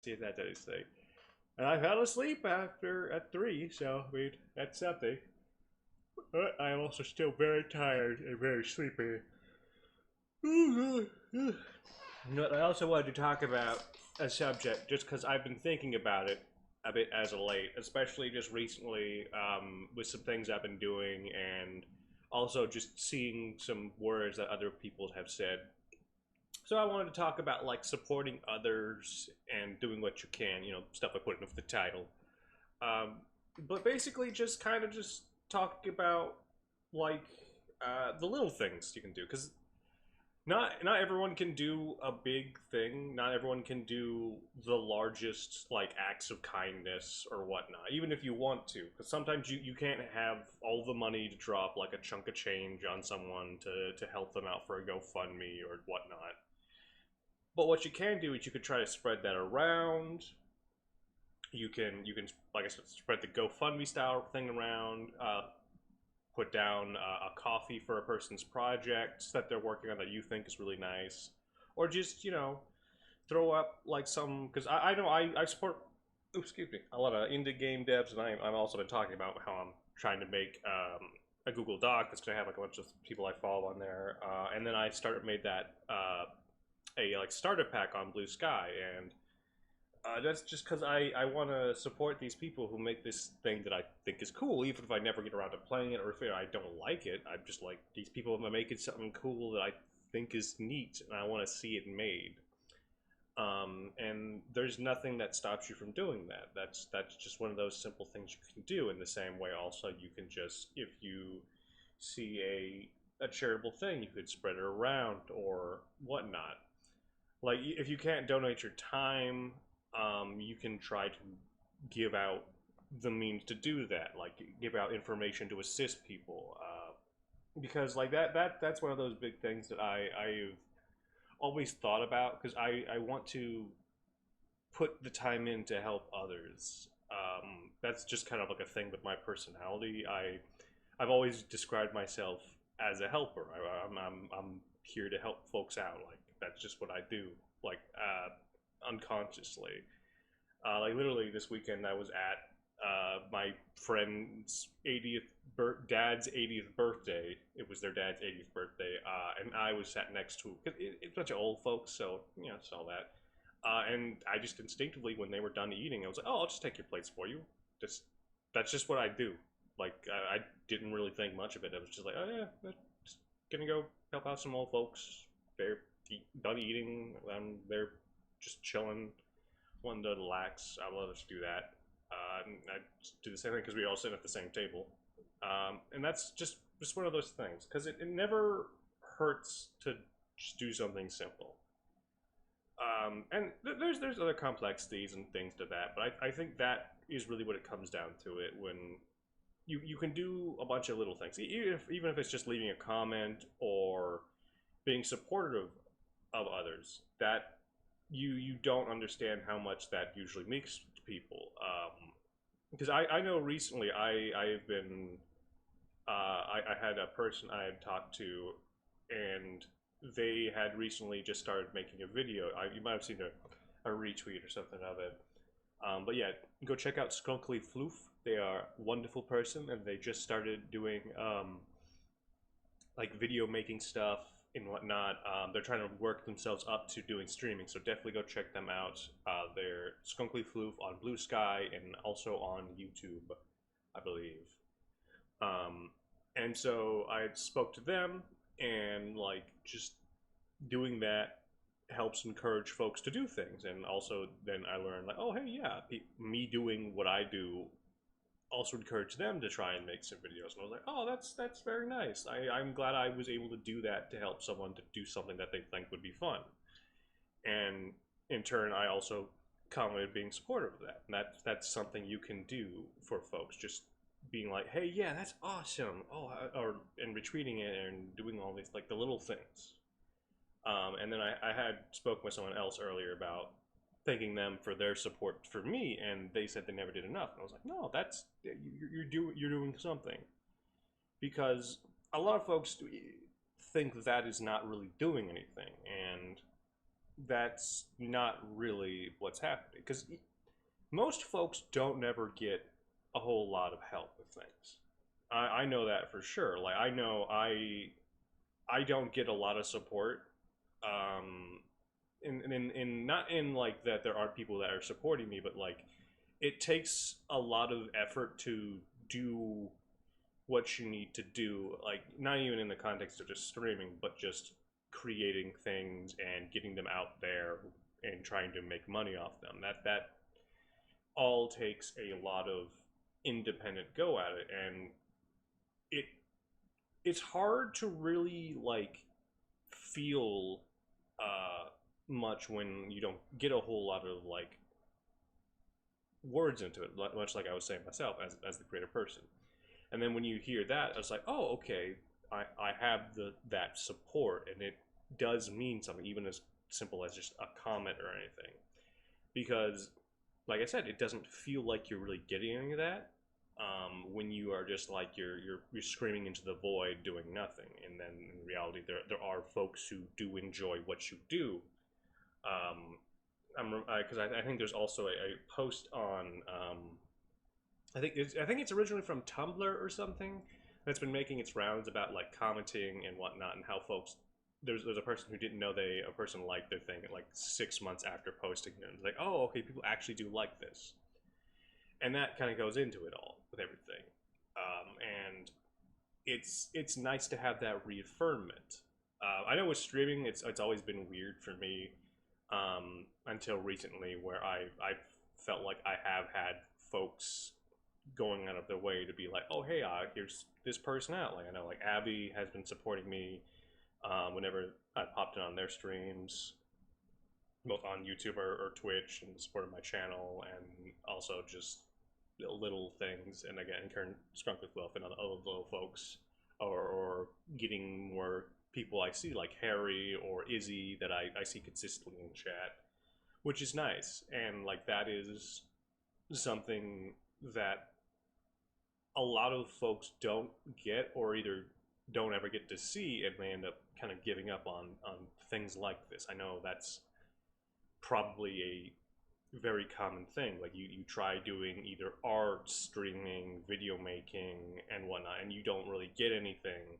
See if that's anything. And I fell asleep after at 3, so I mean that's something. But I am also still very tired and very sleepy. I also wanted to talk about a subject just because I've been thinking about it a bit as of late, especially just recently with some things I've been doing and also just seeing some words that other people have said. So I wanted to talk about like supporting others and doing what you can, stuff I put in the title. Um, but basically, just kind of just talk about like the little things you can do because not everyone can do a big thing. Not everyone can do the largest like acts of kindness or whatnot, even if you want to. Because sometimes you can't have all the money to drop like a chunk of change on someone to help them out for a GoFundMe or whatnot. But what you can do is you could try to spread that around. You can like I said, spread the GoFundMe style thing around. Put down a coffee for a person's project that they're working on that you think is really nice, or just throw up like some because I know I support excuse me a lot of indie game devs, and I'm also been talking about how I'm trying to make a Google Doc that's gonna have like a bunch of people I follow on there, and then I started made that a like starter pack on Blue Sky, and that's just because I want to support these people who make this thing that I think is cool, even if I never get around to playing it or if I don't like it. I'm just like, these people are making something cool that I think is neat, and I want to see it made. And there's nothing that stops you from doing that. That's just one of those simple things you can do. In the same way, also you can just if you see a charitable thing, you could spread it around or whatnot. Like if you can't donate your time, you can try to give out the means to do that, like give out information to assist people, because like that's one of those big things that I've always thought about because I want to put the time in to help others. That's just kind of like a thing with my personality. I've always described myself as a helper. I'm here to help folks out. Like that's just what I do. Like unconsciously. Like literally this weekend, I was at my friend's 80th dad's 80th birthday. It was their dad's 80th birthday, and I was sat next to it's a bunch of old folks, so it's all that. And I just instinctively, when they were done eating, I was like, "Oh, I'll just take your plates for you." Just that's just what I do. Like I didn't really think much of it. I was just like, "Oh yeah, just gonna go help out some old folks. They're done eating. They're just chilling, wanting to relax. I'll let us do that. I do the same thing because we all sit at the same table, and that's just one of those things because it never hurts to just do something simple. And there's other complexities and things to that, but I think that is really what it comes down to. It when you can do a bunch of little things, even if it's just leaving a comment or being supportive of others. That you don't understand how much that usually makes to people. Because I know recently I've been I had a person I had talked to, and they had recently just started making a video. You might have seen a retweet or something of it. But yeah, go check out Skunkly Floof. They are a wonderful person, and they just started doing like video making stuff and whatnot. They're trying to work themselves up to doing streaming, so definitely go check them out. They're Skunkly Floof on Blue Sky and also on YouTube, I believe. And so I spoke to them, and like just doing that helps encourage folks to do things. And also then I learned like, oh hey, yeah, me doing what I do also encourage them to try and make some videos. And I was like, oh, that's very nice. I'm glad I was able to do that to help someone to do something that they think would be fun. And in turn, I also commented being supportive of that. And that's something you can do for folks. Just being like, hey, yeah, that's awesome. Oh, or and retweeting it and doing all these like the little things. And then I had spoken with someone else earlier about thanking them for their support for me, and they said they never did enough. And I was like, no, that's you're doing something, because a lot of folks think that is not really doing anything, and that's not really what's happening because most folks don't never get a whole lot of help with things. I know that for sure. Like I know I don't get a lot of support. In not in like that there aren't people that are supporting me, but like it takes a lot of effort to do what you need to do. Like not even in the context of just streaming, but just creating things and getting them out there and trying to make money off them. That all takes a lot of independent go at it, and it it's hard to really like feel much when you don't get a whole lot of like words into it, much like I was saying myself as the creative person. And then when you hear that, it's like, oh, okay, I have that support, and it does mean something, even as simple as just a comment or anything. Because, like I said, it doesn't feel like you're really getting any of that when you are just like you're screaming into the void doing nothing. And then in reality, there are folks who do enjoy what you do. Because I think there's also a post on I think it's originally from Tumblr or something that's been making its rounds about like commenting and whatnot, and how folks there's a person who didn't know a person liked their thing like 6 months after posting it. It's like, oh, okay, people actually do like this, and that kind of goes into it all with everything. And it's nice to have that reaffirmment. I know with streaming, it's always been weird for me until recently, where I felt like I have had folks going out of their way to be like, oh hey, here's this person out. Like I know like Abby has been supporting me whenever I popped in on their streams, both on YouTube or Twitch, and supported my channel, and also just little things. And again, Karen Scrunk with Wolf and other little folks, or getting more people I see like Harry or Izzy that I see consistently in chat, which is nice. And like that is something that a lot of folks don't get, or either don't ever get to see, and they end up kind of giving up on things like this. I know that's probably a very common thing. Like you try doing either art, streaming, video making, and whatnot, and you don't really get anything,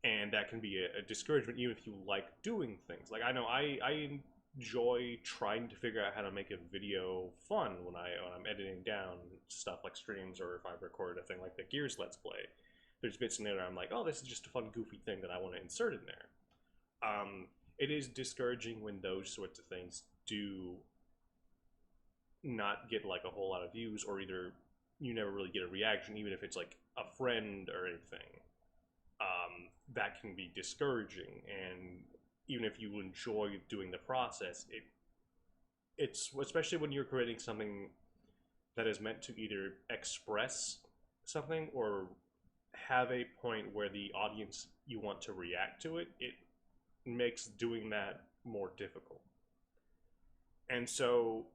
and that can be a discouragement even if you like doing things. Like I know I enjoy trying to figure out how to make a video fun when I'm editing down stuff like streams, or if I record a thing like the Gears Let's Play. There's bits in there that I'm like, oh, this is just a fun, goofy thing that I want to insert in there. It is discouraging when those sorts of things do not get like a whole lot of views, or either you never really get a reaction, even if it's like a friend or anything. That can be discouraging, and even if you enjoy doing the process, it's especially when you're creating something that is meant to either express something or have a point where the audience you want to react to it, it makes doing that more difficult. And so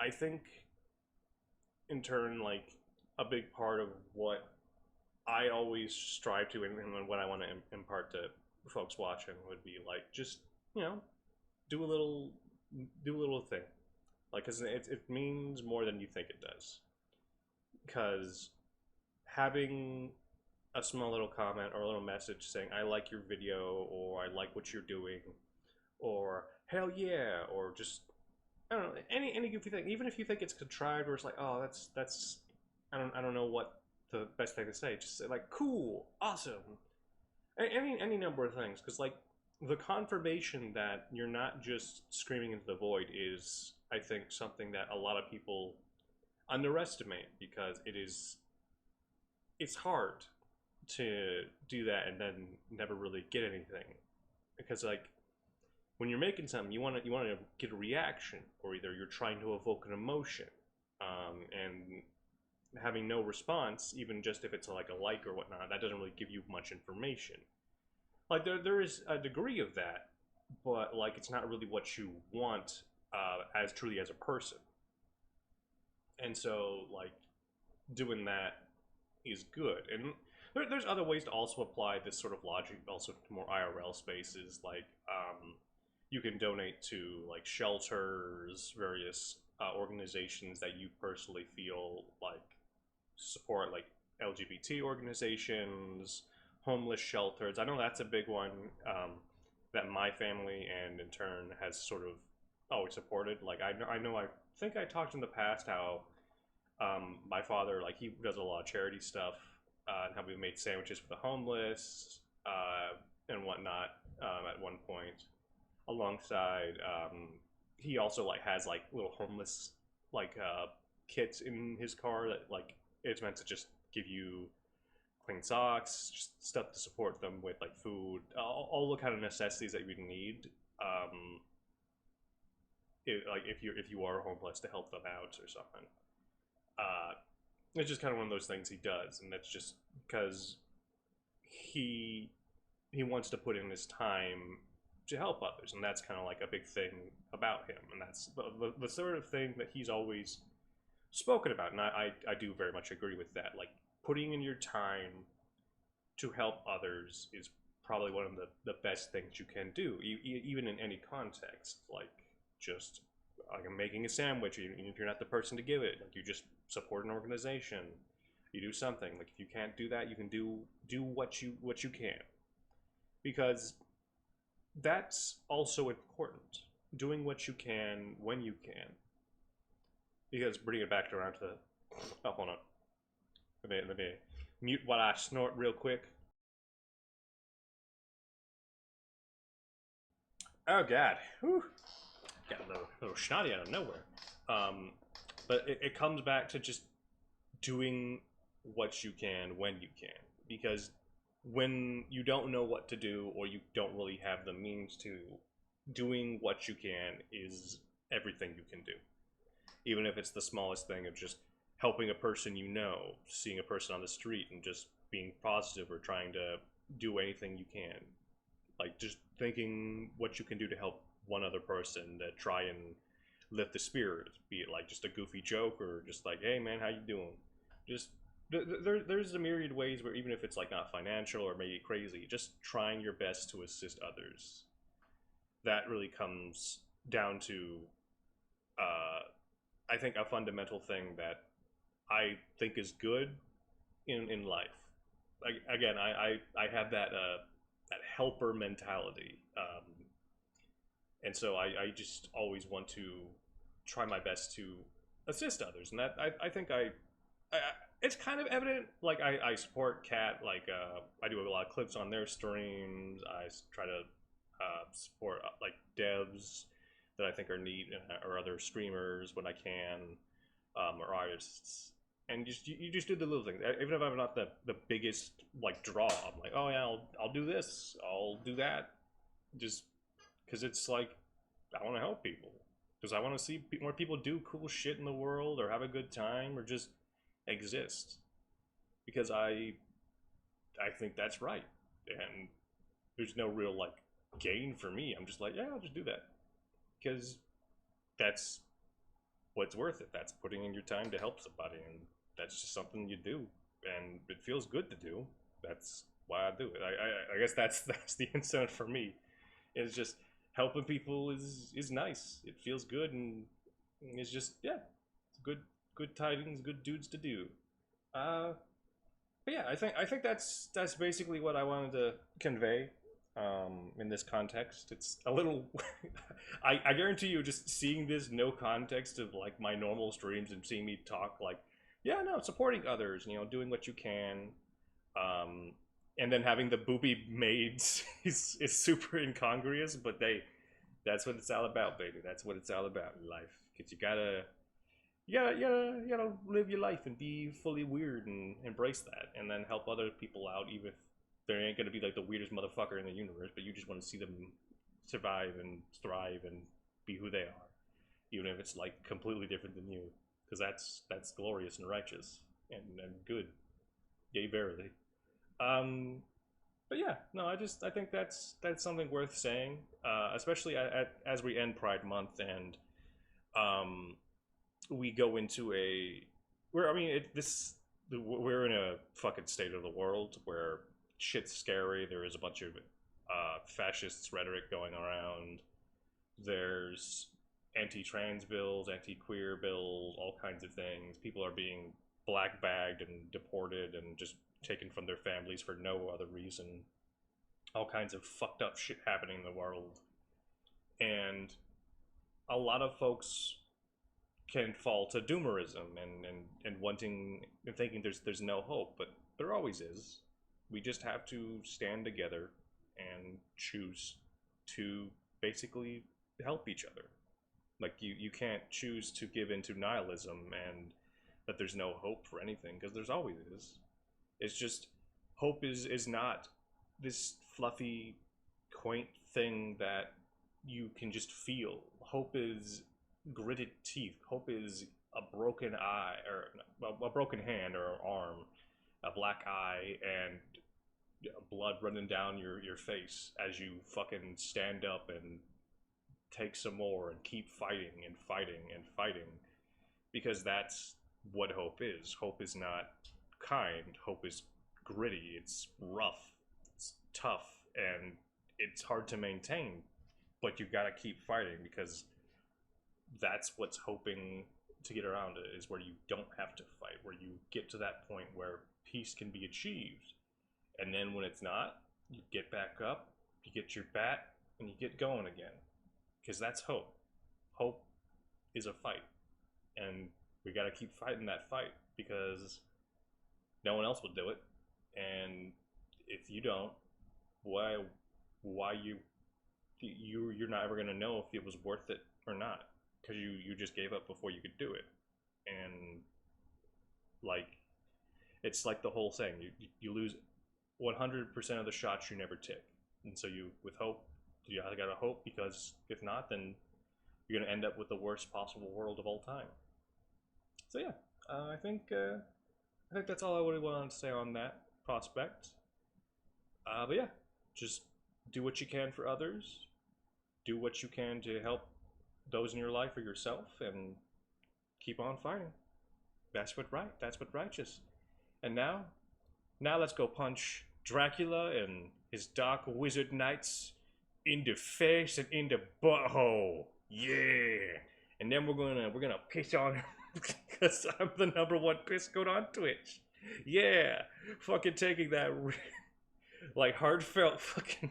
I think in turn, like a big part of what I always strive to, and what I want to impart to folks watching, would be like, just, you know, do a little thing, like, because it means more than you think it does. Because having a small little comment or a little message saying I like your video, or I like what you're doing, or hell yeah, or just I don't know, any goofy thing, even if you think it's contrived, or it's like, oh, that's I don't know what the best thing to say. Just say like cool, awesome, any number of things, because like the confirmation that you're not just screaming into the void is, I think, something that a lot of people underestimate, because it's hard to do that and then never really get anything, because like when you're making something, you want to get a reaction, or either you're trying to evoke an emotion, and having no response, even just if it's like a like or whatnot, that doesn't really give you much information. Like there is a degree of that, but like it's not really what you want as truly as a person. And so like doing that is good. And there's other ways to also apply this sort of logic also to more IRL spaces. Like you can donate to like shelters, various organizations that you personally feel like support, like LGBT organizations, homeless shelters. I know that's a big one that my family and in turn has sort of always supported. Like I think I talked in the past how my father, like, he does a lot of charity stuff, and how we made sandwiches for the homeless and whatnot at one point. Alongside, he also like has like little homeless like kits in his car that like it's meant to just give you clean socks, just stuff to support them with, like food, all the kind of necessities that you need. Um, like if you are homeless, to help them out or something. Uh, it's just kind of one of those things he does, and that's just because he he wants to put in his time to help others, and that's kind of like a big thing about him, and that's the sort of thing that he's always spoken about, and I do very much agree with that. Like, putting in your time to help others is probably one of the best things you can do, even in any context. Like, just like making a sandwich, even if you're not the person to give it, like you just support an organization, you do something. Like, if you can't do that, you can do what you can, because that's also important. Doing what you can when you can, because bring it back around to, oh, hold on, let me mute while I snort real quick. Oh god, whew. Got a little snotty out of nowhere. Um, but it comes back to just doing what you can when you can, because when you don't know what to do or you don't really have the means to, doing what you can is everything you can do. Even if it's the smallest thing of just helping a person, seeing a person on the street and just being positive, or trying to do anything you can. Like, just thinking what you can do to help one other person, to try and lift the spirit, be it like just a goofy joke, or just like, hey man, how you doing? Just there's a myriad ways where, even if it's like not financial or maybe crazy, just trying your best to assist others. That really comes down to, I think, a fundamental thing that I think is good in life. Like, again, I have that helper mentality, and so I just always want to try my best to assist others, and that I think I it's kind of evident. Like, I support Cat. Like, I do a lot of clips on their streams. I try to support like devs that I think are neat, or other streamers when I can, or artists. And you just do the little things. Even if I'm not the biggest like draw, I'm like, oh yeah, I'll do this, I'll do that, just because it's like, I want to help people, because I want to see more people do cool shit in the world, or have a good time, or just exist, because I think that's right, and there's no real like gain for me. I'm just like, yeah, I'll just do that, because that's what's worth it. That's putting in your time to help somebody, and that's just something you do, and it feels good to do. That's why I do it. I guess that's the incentive for me. It's just helping people is nice. It feels good, and it's just, yeah, it's good tidings, good dudes to do. Uh, but yeah, I think that's basically what I wanted to convey. In this context, it's a little. I guarantee you, just seeing this no context of like my normal streams and seeing me talk, like, yeah, no, supporting others, doing what you can, um, and then having the booby maids is super incongruous, but that's what it's all about, baby. That's what it's all about in life. Because you gotta live your life and be fully weird and embrace that, and then help other people out, even if they ain't gonna be like the weirdest motherfucker in the universe, but you just want to see them survive and thrive and be who they are, even if it's like completely different than you, because that's glorious and righteous and good. Yea, verily. Um, but yeah, no, I think that's something worth saying, especially as we end Pride Month, and um, we go into where, I mean, we're in a fucking state of the world where shit's scary. There is a bunch of fascist rhetoric going around. There's anti-trans bills, anti-queer bills, all kinds of things. People are being black bagged and deported and just taken from their families for no other reason. All kinds of fucked up shit happening in the world. And a lot of folks can fall to doomerism and wanting and thinking there's no hope, but there always is. We just have to stand together and choose to basically help each other. Like you can't choose to give into nihilism and that there's no hope for anything because there's always is. It's just hope is not this fluffy, quaint thing that you can just feel. Hope is gritted teeth. Hope is a broken eye or a broken hand or arm, a black eye, and blood running down your face as you fucking stand up and take some more and keep fighting and fighting and fighting because that's what hope is. Hope is not kind. Hope is gritty. It's rough. It's tough and it's hard to maintain, but you gotta keep fighting because that's what's hoping to get around it is where you don't have to fight, where you get to that point where peace can be achieved. And then when it's not, you get back up, you get your bat, and you get going again. Because that's hope. Hope is a fight. And we gotta keep fighting that fight because no one else will do it. And if you don't, why you're not ever gonna know if it was worth it or not. Because you just gave up before you could do it. And like it's like the whole saying, you lose 100% of the shots you never take. And so you with hope, you gotta hope because if not, then you're gonna end up with the worst possible world of all time. So yeah, I think that's all I really wanted to say on that prospect. But yeah, just do what you can for others. Do what you can to help those in your life or yourself, and keep on fighting. That's what right. That's what righteous. And now let's go punch Dracula and his dark wizard knights in the face and in the butthole. Yeah. And then we're gonna piss on him because I'm the #1 piss goat on Twitch. Yeah. Fucking taking that like heartfelt fucking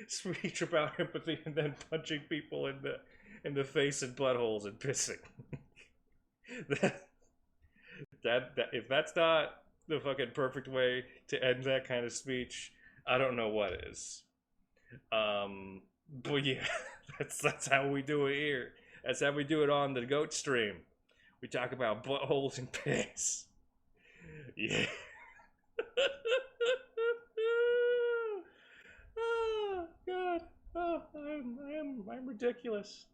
speech about empathy and then punching people in the face and buttholes and pissing. that, that if that's not the fucking perfect way to end that kind of speech, I don't know what is. But yeah, that's how we do it here. That's how we do it on the goat stream. We talk about buttholes and piss. Yeah. Oh God. Oh, I'm ridiculous.